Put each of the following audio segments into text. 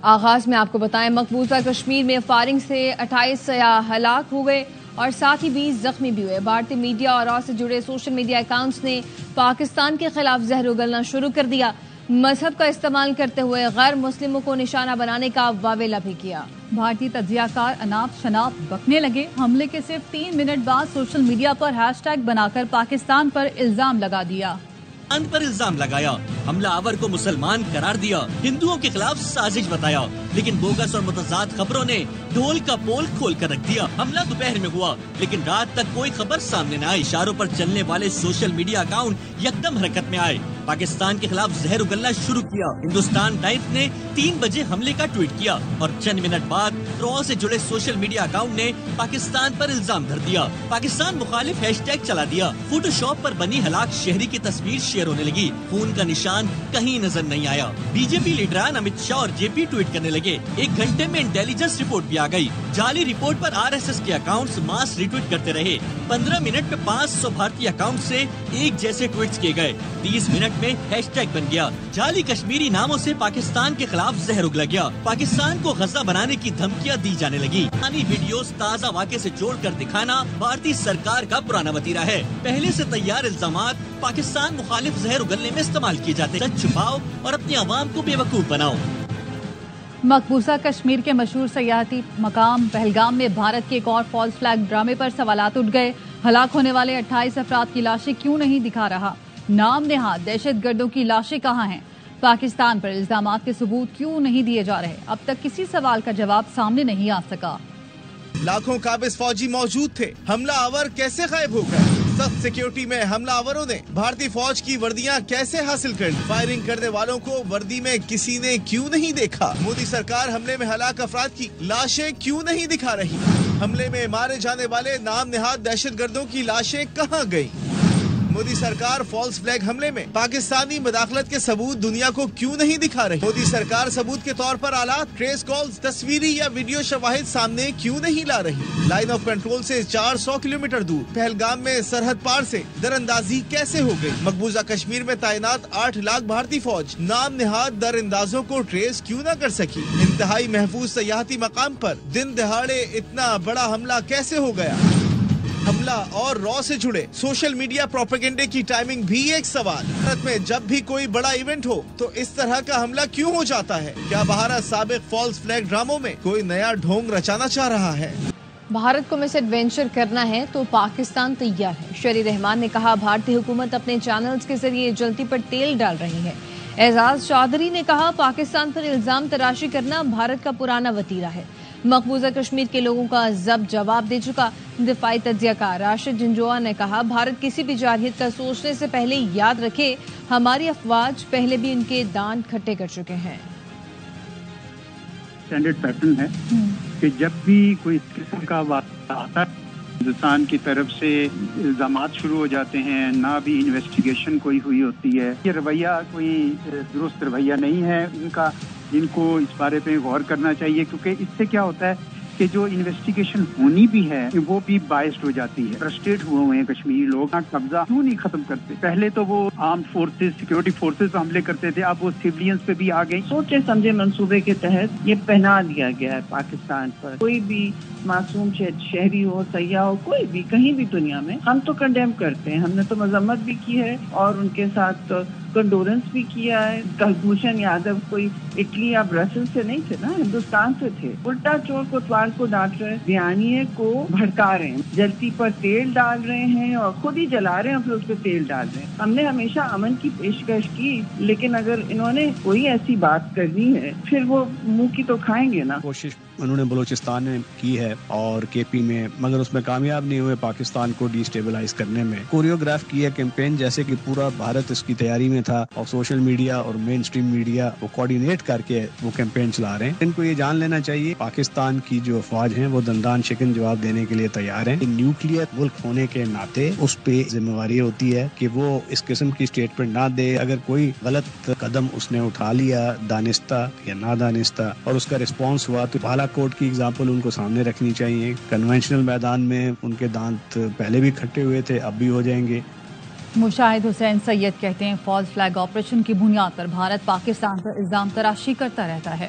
آغاز میں آپ کو بتائیں مقبوضہ کشمیر میں فائرنگ سے 28 سیاح ہلاک ہوئے اور ساتھ ہی 20 زخمی بھی ہوئے۔ بھارتی میڈیا اور را سے جڑے سوشل میڈیا اکاؤنٹس نے پاکستان کے خلاف زہر اگلنا شروع کر دیا۔ مذہب کا استعمال کرتے ہوئے غیر مسلموں کو نشانہ بنانے کا واویلا بھی کیا۔ بھارتی تجزیہ کار اناپ شناپ بکنے لگے۔ حملے کے صرف 3 منٹ بعد سوشل میڈیا پر ہیش ٹیگ بنا کر پاکستان پر الزام لگا دیا۔ پر الزام لگایا، حملہ آور کو مسلمان قرار دیا، ہندوؤں کے خلاف سازش بتایا، لیکن بوگس اور متضاد خبروں نے ڈھول کا پول کھول کر رکھ دیا۔ حملہ دوپہر میں ہوا لیکن رات تک کوئی خبر سامنے نہ آئی۔ اشاروں پر چلنے والے سوشل میڈیا اکاؤنٹ یکدم حرکت میں آئے، پاکستان کے خلاف زہر اگلنا شروع کیا۔ ہندوستان ٹائمز نے 3 بجے حملے کا ٹویٹ کیا اور چند منٹ بعد را سے جڑے سوشل میڈیا اکاؤنٹ نے پاکستان پر الزام دھر دیا، پاکستان مخالف ہیش ٹیگ چلا دیا۔ فوٹو شاپ پر بنی ہلاک شہری کی تصویر شیئر ہونے لگی، خون کا نشان کہیں نظر نہیں آیا۔ بی جے پی لیڈران امت شاہ اور جے پی ٹویٹ کرنے لگے۔ 1 گھنٹے میں انٹیلیجنس رپورٹ بھی آ گئی۔ جعلی رپورٹ پر RSS کے اکاؤنٹس ماس ریٹویٹ کرتے رہے۔ 15 منٹ میں 500 بھارتی اکاؤنٹ سے ایک جیسے ٹویٹس کیے گئے۔ 30 منٹ میں ہیش ٹیگ بن گیا۔ جعلی کشمیری ناموں سے پاکستان کے خلاف زہر اگلا گیا۔ پاکستان کو غزہ بنانے کی دھمکیاں دی جانے لگی۔ پرانی ویڈیوز تازہ واقعے سے جوڑ کر دکھانا بھارتی سرکار کا پرانا وتیرہ ہے۔ پہلے سے تیار الزامات پاکستان مخالف زہر اگلنے میں استعمال کیے جاتے ہیں۔ سچ چھپاؤ اور اپنی عوام کو بے وقوف بناؤ۔ مقبوضہ کشمیر کے مشہور سیاحتی مقام پہلگام میں بھارت کے ایک اور فالس فلیگ ڈرامے پر سوالات اٹھ گئے۔ ہلاک ہونے والے 28 افراد کی لاشیں کیوں نہیں دکھا رہا؟ نام نہاد دہشت گردوں کی لاشیں کہاں ہیں؟ پاکستان پر الزامات کے ثبوت کیوں نہیں دیے جا رہے؟ اب تک کسی سوال کا جواب سامنے نہیں آ سکا۔ لاکھوں قابض فوجی موجود تھے، حملہ آور کیسے غائب ہو گئے؟ سخت سیکیورٹی میں حملہ آوروں نے بھارتی فوج کی وردیاں کیسے حاصل کر لی؟ فائرنگ کرنے والوں کو وردی میں کسی نے کیوں نہیں دیکھا؟ مودی سرکار حملے میں ہلاک افراد کی لاشیں کیوں نہیں دکھا رہی؟ حملے میں مارے جانے والے نام نہاد دہشت گردوں کی لاشیں کہاں گئیں؟ مودی سرکار فالس فلیگ حملے میں پاکستانی مداخلت کے ثبوت دنیا کو کیوں نہیں دکھا رہی؟ مودی سرکار ثبوت کے طور پر آلات، ٹریس کالز، تصویری یا ویڈیو شواہد سامنے کیوں نہیں لا رہی؟ لائن آف کنٹرول سے 400 کلومیٹر دور پہلگام میں سرحد پار سے در اندازی کیسے ہو گئی؟ مقبوضہ کشمیر میں تعینات 8 لاکھ بھارتی فوج نام نہاد در اندازوں کو ٹریس کیوں نہ کر سکی؟ انتہائی محفوظ سیاحتی مقام پر دن دہاڑے اتنا بڑا حملہ کیسے ہو گیا؟ حملہ اور را سے جڑے سوشل میڈیا پروپیگنڈے کی ٹائمنگ بھی ایک سوال۔ بھارت میں جب بھی کوئی بڑا ایونٹ ہو تو اس طرح کا حملہ کیوں ہو جاتا ہے؟ کیا بھارت سابق فالس فلیگ ڈراموں میں کوئی نیا ڈھونگ رچانا چاہ رہا ہے؟ بھارت کو مس ایڈوینچر کرنا ہے تو پاکستان تیار ہے۔ شہری رحمان نے کہا بھارتی حکومت اپنے چینلز کے ذریعے جلتی پر تیل ڈال رہی ہے۔ اعزاز چودھری نے کہا پاکستان پر الزام تراشی کرنا بھارت کا پرانا وتیرہ ہے۔ مقبوضہ کشمیر کے لوگوں کا ضبط جواب دے چکا۔ دفاعی تجزیہ کار راشد جنجوعہ نے کہا بھارت کسی بھی جارحیت کا سوچنے سے پہلے یاد رکھے ہماری افواج پہلے بھی ان کے دان کھٹے کر چکے ہیں۔ اسٹینڈرڈ پیٹرن ہے کہ جب بھی کوئی اس قسم کا واقعہ آتا ہے ہندوستان کی طرف سے الزامات شروع ہو جاتے ہیں، نہ بھی انویسٹیگیشن کوئی ہوئی ہوتی ہے۔ یہ رویہ کوئی درست رویہ نہیں ہے ان کا، جن کو اس بارے پہ غور کرنا چاہیے، کیونکہ اس سے کیا ہوتا ہے کہ جو انویسٹیگیشن ہونی بھی ہے وہ بھی بائسڈ ہو جاتی ہے۔ فرسٹریٹ ہوئے ہیں کشمیری لوگ، قبضہ کیوں نہیں ختم کرتے؟ پہلے تو وہ آرمڈ فورسز، سیکورٹی فورسز پہ حملے کرتے تھے، اب وہ سیولینز پہ بھی آ گئی۔ سوچے سمجھے منصوبے کے تحت یہ پہنا دیا گیا ہے پاکستان پر۔ کوئی بھی معصوم شہری ہو، سیاح ہو، کوئی بھی کہیں بھی دنیا میں، ہم تو کنڈیم کرتے ہیں، ہم نے تو مذمت بھی کی ہے اور ان کے ساتھ کنڈورنس بھی کیا ہے۔ کلبھوشن یادو کوئی اٹلی یا برسلز سے نہیں تھے نا، ہندوستان سے تھے۔ الٹا چور کوتوال کو ڈانٹ رہے ہیں، بیانیے کو بھڑکا رہے ہیں، جلتی پر تیل ڈال رہے ہیں اور خود ہی جلا رہے ہیں اور پھر اس پہ تیل ڈال رہے ہیں۔ ہم نے ہمیشہ امن کی پیشکش کی، لیکن اگر انہوں نے کوئی ایسی بات کرنی ہے پھر وہ منہ کی تو کھائیں گے نا۔ کوشش انہوں نے بلوچستان میں کی ہے اور KP میں، مگر اس میں کامیاب نہیں ہوئے پاکستان کو ڈی اسٹیبلائز کرنے میں۔ کوریوگراف کی ہے کیمپین، جیسے کہ پورا بھارت اس کی تیاری میں تھا اور سوشل میڈیا اور مین اسٹریم میڈیا وہ کوارڈینیٹ کر کے وہ کیمپین چلا رہے ہیں۔ ان کو یہ جان لینا چاہیے پاکستان کی جو افواج ہیں وہ دندان شکن جواب دینے کے لیے تیار ہیں۔ نیوکلیئر ملک ہونے کے ناطے اس پہ ذمہ داری ہوتی ہے کہ وہ اس قسم کی اسٹیٹمنٹ نہ دے۔ اگر کوئی غلط قدم اس نے اٹھا لیا دانستہ یا نادانستہ اور اس کا رسپانس ہوا تو بالا کوٹ کی اگزامپل ان کو سامنے رکھنی چاہیے۔ کنونشنل میدان میں ان کے دانت پہلے بھی کھٹے ہوئے تھے، اب بھی ہو جائیں گے۔ مشاہد حسین سید کہتے ہیں فالس فلیگ آپریشن کی بنیاد پر بھارت پاکستان پر الزام تراشی کرتا رہتا ہے۔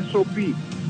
SOP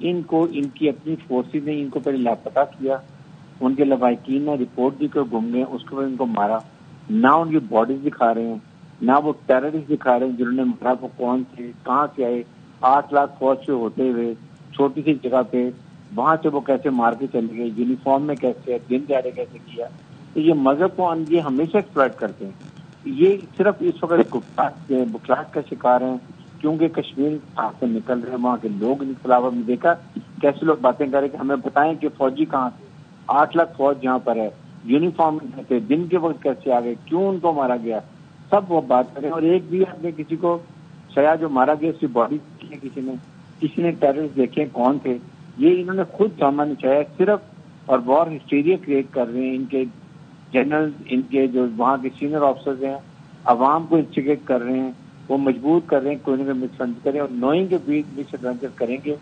ان کو ان کی اپنی فورسز نے ان کو پہلے لاپتہ کیا، ان کے لواحقین نے رپورٹ دی کہ گم گئے، اس کے بعد ان کو مارا، نہ ان کی باڈیز دکھا رہے ہیں، نہ وہ ٹیررسٹ دکھا رہے ہیں جنہوں نے مارا وہ کون تھے، کہاں سے آئے، 8 لاکھ فوج سے ہوتے ہوئے چھوٹی سی جگہ پہ وہاں سے وہ کیسے مار کے چلے گئے، یونیفارم میں کیسے، دن دیہڑے کیسے کیا۔ تو یہ مذہب کو یہ ہمیشہ ایکسپلائٹ کرتے ہیں، یہ صرف اس وقت بکھلاہٹ کا شکار ہیں کیونکہ کشمیر ہاتھ سے نکل رہے ہیں، وہاں کے لوگ ان کے خلاف ہم نے دیکھا کیسے لوگ باتیں کر رہے کہ ہمیں بتائیں کہ فوجی کہاں تھے، 8 لاکھ فوج جہاں پر ہے، یونیفارم میں تھے، دن کے وقت کیسے آ گئے، کیوں ان کو مارا گیا، سب وہ بات کریں۔ اور ایک بھی آدمی کسی کو سیاح جو مارا گیا اس کی باڈی کسی نے ٹیررسٹ دیکھے کون تھے، یہ انہوں نے خود ڈرامہ نچایا صرف، اور وار ہسٹیریا کریٹ کر رہے ہیں ان کے جنرل، ان کے جو وہاں کے سینئر آفیسرز ہیں، عوام کو انسٹیگیٹ کر رہے ہیں، وہ مجبور کر رہے ہیں کوئی نہ کوئی مس ایڈونچر کریں، اور نوئنگ کے بیچ مس ایڈونچر کریں گے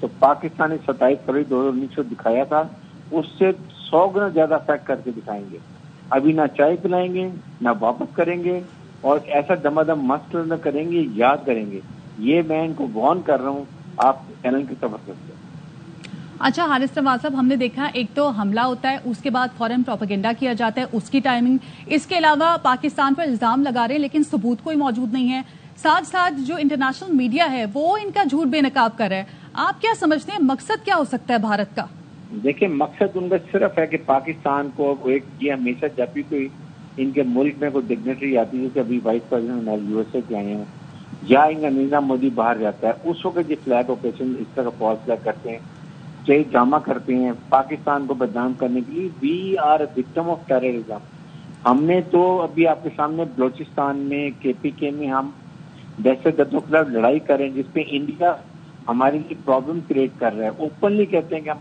تو پاکستان نے 27 فروری 2019 کو دکھایا تھا، اس سے 100 گنا زیادہ افیکٹ کر کے دکھائیں گے۔ ابھی نہ چائے پلائیں گے نہ واپس کریں گے، اور ایسا دما دم مست نہ کریں گے، یاد کریں گے۔ یہ میں ان کو وارن کر رہا ہوں، آپ چینل کی توجہ سے۔ اچھا حارث نواز صاحب، ہم نے دیکھا ایک تو حملہ ہوتا ہے، اس کے بعد فوراً پروپیگنڈا کیا جاتا ہے، اس کی ٹائمنگ، اس کے علاوہ پاکستان پر الزام لگا رہے ہیں لیکن ثبوت کوئی موجود نہیں ہے، ساتھ ساتھ جو انٹرنیشنل میڈیا ہے وہ ان کا جھوٹ بے نقاب کر رہا ہے۔ آپ کیا سمجھتے ہیں مقصد کیا ہو سکتا ہے بھارت کا؟ دیکھیں مقصد ان کا صرف ہے کہ پاکستان کو ایک، یہ ہمیشہ جب بھی کوئی ان کے ملک میں کوئی ڈگنیٹری آتی ہے، جیسے ابھی vice president U S A کے آئے ہیں یا ان کا نریندر مودی باہر جاتا ہے، اس وقت یہ فلیگ آپریشن اس طرح فالس فلیگ کرتے ہیں، اسٹیج ڈرامہ کرتے ہیں پاکستان کو بدنام کرنے کے لیے۔ We are a victim of terrorism. ہم نے تو ابھی آپ کے سامنے بلوچستان میں KPK میں ہم دہشت گردوں کے خلاف لڑائی کر رہے ہیں، جس پہ انڈیا ہمارے لیے پرابلم کریٹ کر رہا ہے، اوپنلی کہتے ہیں کہ ہم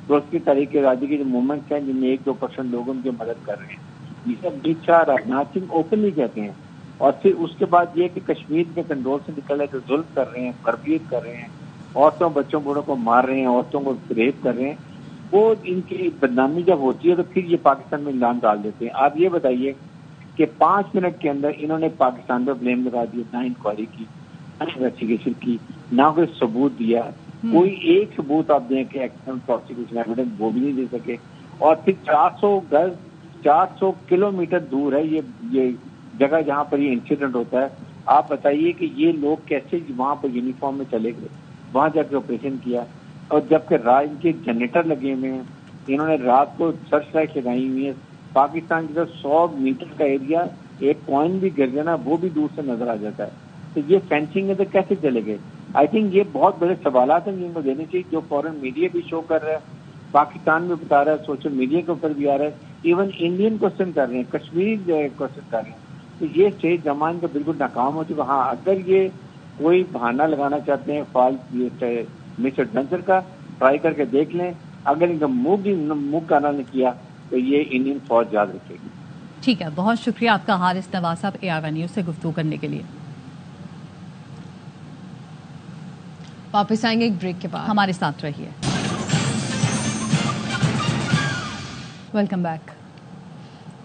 دوستی تحریک آزادی کے جو موومنٹس ہیں جن میں 1-2% لوگ ان کی مدد کر رہے ہیں، یہ سب امت شاہ، راجناتھ سنگھ اوپنلی کہتے ہیں، اور پھر اس کے بعد یہ کہ کشمیر کے کنٹرول سے نکل رہے تو ظلم کر رہے ہیں، تربیت کر رہے ہیں، عورتوں بچوں بوڑھوں کو مار رہے ہیں، عورتوں کو ریپ کر رہے ہیں۔ وہ ان کی بدنامی جب ہوتی ہے تو پھر یہ پاکستان میں الزام ڈال دیتے ہیں۔ آپ یہ بتائیے کہ 5 منٹ کے اندر انہوں نے پاکستان پر بلیم لگا دیا، نہ انکوائری کی، نہ انویسٹیگیشن کی، نہ کوئی ثبوت دیا، کوئی ایک ثبوت آپ دیں کہ ایکسٹرنل پروسیکیوشن ایویڈنس وہ بھی نہیں دے سکے، اور پھر 400 گز 400 کلومیٹر دور ہے یہ جگہ جہاں پر یہ انسیڈنٹ ہوتا ہے۔ آپ بتائیے کہ یہ لوگ کیسے وہاں پر یونیفارم میں چلے گئے، وہاں جا کے آپریشن کیا، اور جبکہ رات ان کے جنریٹر لگے ہوئے ہیں، انہوں نے رات کو سرچ لائٹ لگائی ہوئی ہے، پاکستان کی طرف 100 میٹر کا ایریا، ایک کوائن بھی گر جانا وہ بھی دور سے نظر آ جاتا ہے، تو یہ فینسنگ ہے تو کیسے چلے گئے؟ آئی تھنک یہ بہت بڑے سوالات ہیں جن کو دینے چاہیے، جو فورن میڈیا بھی شو کر رہا ہے، پاکستان میں بتا رہا ہے، سوشل میڈیا کے اوپر بھی آ رہا ہے، ایون انڈین کوشچن کر رہے ہیں، کشمیر کوشچن کر رہے ہیں، تو یہ اسٹیج زمان کا بالکل ناکام ہو چکا۔ ہاں اگر یہ کوئی بہانہ لگانا چاہتے ہیں فالس مس ایڈونچر کا، ٹرائی کر کے دیکھ لیں، اگر ان کا منہ کانا نہیں کیا تو یہ انڈین فوج یاد رکھے گی۔ ٹھیک ہے، بہت شکریہ آپ کا حارث نواز صاحب AR1 نیوز سے گفتگو کرنے کے لیے۔ واپس آئیں گے ایک بریک کے بعد، ہمارے ساتھ رہیے۔ Welcome back.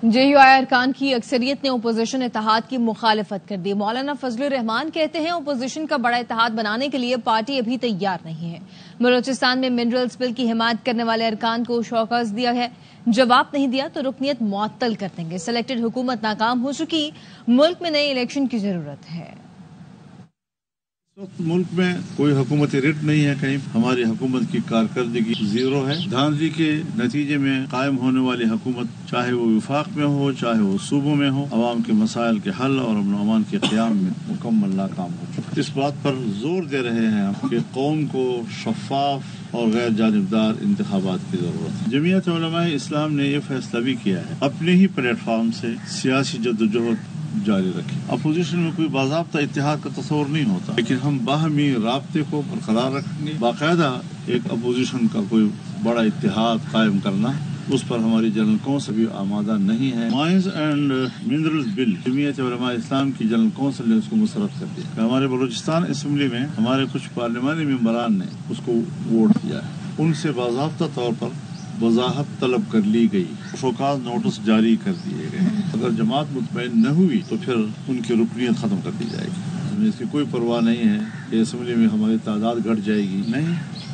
JUI ارکان کی اکثریت نے اپوزیشن اتحاد کی مخالفت کر دی۔ مولانا فضل الرحمان کہتے ہیں اپوزیشن کا بڑا اتحاد بنانے کے لیے پارٹی ابھی تیار نہیں ہے۔ بلوچستان میں منرلز بل کی حمایت کرنے والے ارکان کو شوکاز دیا ہے، جواب نہیں دیا تو رکنیت معطل کر دیں گے۔ سلیکٹڈ حکومت ناکام ہو چکی، ملک میں نئے الیکشن کی ضرورت ہے۔ ملک میں کوئی حکومتی ریٹ نہیں ہے، کہیں ہماری حکومت کی کارکردگی زیرو ہے۔ دھاندلی کے نتیجے میں قائم ہونے والی حکومت، چاہے وہ وفاق میں ہو چاہے وہ صوبوں میں ہو، عوام کے مسائل کے حل اور امن و امان کے قیام میں مکمل ناکام ہو چکا۔ اس بات پر زور دے رہے ہیں کہ قوم کو شفاف اور غیر جانبدار انتخابات کی ضرورت ہے۔ جمعیت علماء اسلام نے یہ فیصلہ بھی کیا ہے اپنے ہی پلیٹ فارم سے سیاسی جدوجہد جاری رکھے۔ اپوزیشن میں کوئی باضابطہ اتحاد کا تصور نہیں ہوتا، لیکن ہم باہمی رابطے کو برقرار رکھیں گے۔ باقاعدہ ایک اپوزیشن کا کوئی بڑا اتحاد قائم کرنا، اس پر ہماری جنرل کونسل بھی آمادہ نہیں ہے۔ مائنز اینڈ منرلز بل جمعیت علماء اسلام کی جنرل کونسل نے اس کو مسترد کر دیا۔ ہمارے بلوچستان اسمبلی میں ہمارے کچھ پارلیمانی ممبران نے اس کو ووٹ دیا ہے، ان سے باضابطہ طور پر وضاحت طلب کر لی گئی، شوکاز نوٹس جاری کر دیے گئے۔ اگر جماعت مطمئن نہ ہوئی تو پھر ان کی رکنیت ختم کر دی جائے گی۔ ہمیں اس کی کوئی پرواہ نہیں ہے کہ اسمبلی میں ہماری تعداد گھٹ جائے گی، نہیں،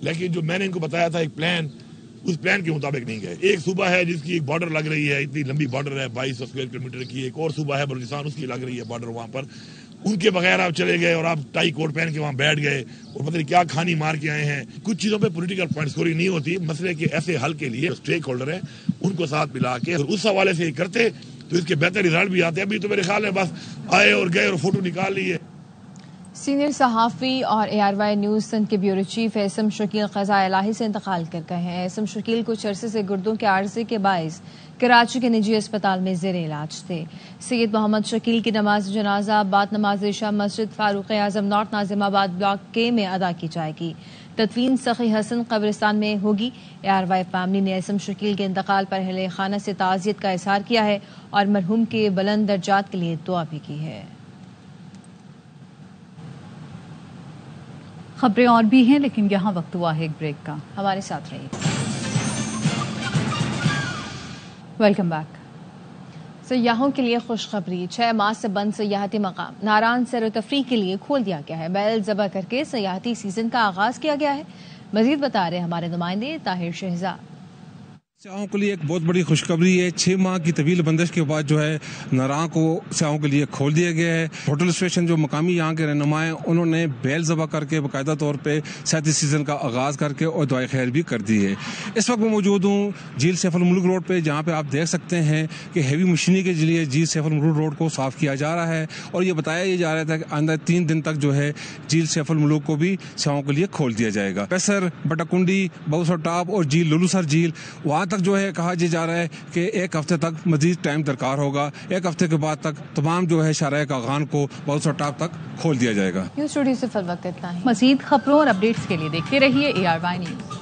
لیکن جو میں نے ان کو بتایا تھا ایک پلان، اس پلان کے مطابق نہیں گئے. ایک صوبہ ہے جس کی ایک بارڈر لگ رہی ہے، اتنی لمبی بارڈر ہے 2200 اسکوائر کلومیٹر کی. ایک اور صوبہ ہے بلوچستان، اس کی لگ رہی ہے بارڈر. وہاں پر ان کے بغیر آپ چلے گئے اور آپ ٹائی کوٹ پہن کے وہاں بیٹھ گئے اور پتہ نہیں کیا کھانی مار کے آئے ہیں. کچھ چیزوں پہ پولیٹیکل پوائنٹ اسکورنگ نہیں ہوتی. مسئلے کے ایسے حل کے لیے اسٹیک ہولڈر ہیں ان کو ساتھ ملا کے اور اس حوالے سے کرتے تو اس کے بہتر رزلٹ بھی آتے. ابھی تو میرے خیال میں بس آئے اور گئے اور فوٹو نکال لیے. سینئر صحافی اور ARY نیوز سندھ کے بیورو چیف اعصم شکیل قضاء الہی سے انتقال کر گئے ہیں. اعصم شکیل کچھ عرصے سے گردوں کے عارضے کے باعث کراچی کے نجی اسپتال میں زیر علاج تھے. سید محمد شکیل کی نماز جنازہ بعد نماز عشاء مسجد فاروق اعظم نارتھ ناظم آباد بلاک کے میں ادا کی جائے گی. تدفین سخی حسن قبرستان میں ہوگی. ARY فیملی نے اعصم شکیل کے انتقال پر اہل خانہ سے تعزیت کا اظہار کیا ہے اور مرحوم کے بلند درجات کے لیے دعا بھی کی ہے. خبریں اور بھی ہیں لیکن یہاں وقت ہوا ہے ایک بریک کا. ہمارے ساتھ رہیے. Welcome back. سیاحوں کے لیے خوشخبری. 6 ماہ سے بند سیاحتی مقام ناران سیر و تفریح کے لیے کھول دیا گیا ہے. بیل ذبح کر کے سیاحتی سیزن کا آغاز کیا گیا ہے. مزید بتا رہے ہمارے نمائندے طاہر شہزاد. سیاحوں کے لیے ایک بہت بڑی خوشخبری ہے. 6 ماہ کی طویل بندش کے بعد جو ہے ناراں کو سیاحوں کے لیے کھول دیا گیا ہے. ہوٹل اسٹیشن جو مقامی یہاں کے رہنما ہیں انہوں نے بیل ذبح کر کے باقاعدہ طور پہ سیاحتی سیزن کا آغاز کر کے اور دعائے خیر بھی کر دی ہے. اس وقت میں موجود ہوں جھیل سیف الملک روڈ پہ جہاں پہ آپ دیکھ سکتے ہیں کہ ہیوی مشینری کے ذریعے جھیل سیف الملک روڈ کو صاف کیا جا رہا ہے اور یہ بتایا یہ جا رہا تھا کہ آئندہ 3 دن تک جو ہے جھیل سیف الملک کو بھی سیاحوں کے لیے کھول دیا جائے گا. پیسر، بٹاکنڈی، بوسر ٹاپ اور جھیل لولوسر جھیل وہاں تک جو ہے کہا جا رہا ہے کہ 1 ہفتے تک مزید ٹائم درکار ہوگا. 1 ہفتے کے بعد تک تمام جو ہے شارع کاغان کو بوسر ٹاپ تک کھول دیا جائے گا. نیوز اسٹوڈیو سے فی الوقت اتنا ہی. مزید خبروں اور اپڈیٹس کے لیے دیکھتے رہیے ARY نیوز.